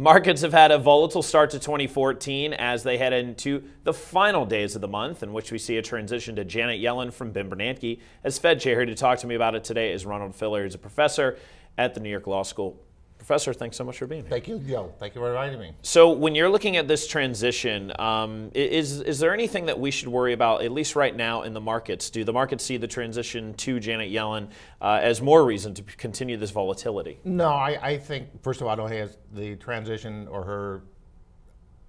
Markets have had a volatile start to 2014 as they head into the final days of the month, in which we see a transition to Janet Yellen from Ben Bernanke as Fed chair. Here to talk to me about it today is Ronald. Who's a professor at the New York Law School. Professor, thanks so much for being here. Thank you, Joe. Thank you for inviting me. So when you're looking at this transition, is there anything that we should worry about, at least right now in the markets? Do the markets see the transition to Janet Yellen as more reason to continue this volatility? No, I think, first of all, I don't think the transition or her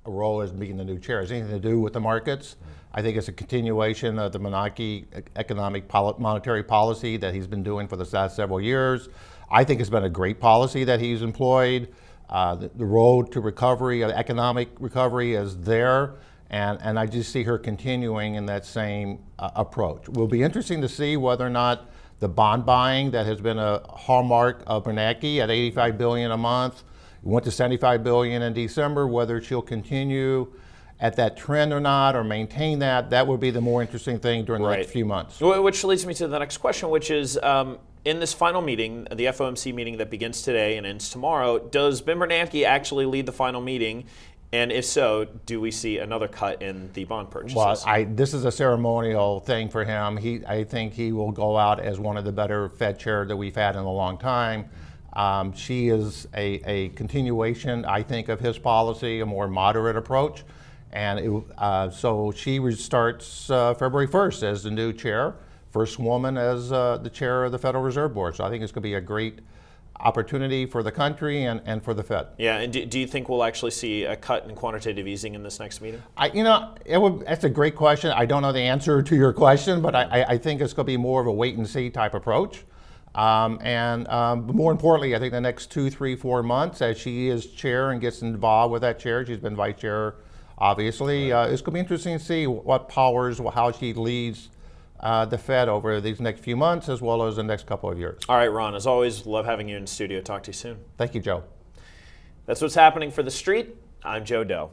role as being the new chair has anything to do with the markets. I think it's a continuation of the Bernanke economic monetary policy that he's been doing for the last several years. I think it's been a great policy that he's employed. The road to recovery, economic recovery is there, and I just see her continuing in that same approach. It will be interesting to see whether or not the bond buying that has been a hallmark of Bernanke at $85 billion a month, went to $75 billion in December, whether she'll continue at that trend or not, or maintain that. That would be the more interesting thing during the next few months. Which leads me to the next question, which is, in this final meeting, the FOMC meeting that begins today and ends tomorrow, does Ben Bernanke actually lead the final meeting? And if so, do we see another cut in the bond purchases? Well, this is a ceremonial thing for him. I think he will go out as one of the better Fed chair that we've had in a long time. She is a continuation, I think, of his policy, a more moderate approach. And so she starts February 1st as the new chair. First woman as the chair of the Federal Reserve Board. So I think it's going to be a great opportunity for the country and for the Fed. Yeah, and do you think we'll actually see a cut in quantitative easing in this next meeting? That's a great question. I don't know the answer to your question, but I think it's going to be more of a wait and see type approach. But more importantly, I think the next 2, 3, 4 months, as she is chair and gets involved with that chair, she's been vice chair, obviously, it's going to be interesting to see what powers, how she leads the Fed over these next few months as well as the next couple of years. All right, Ron, as always, love having you in studio. Talk to you soon. Thank you, Joe. That's what's happening for The Street. I'm Joe Deaux.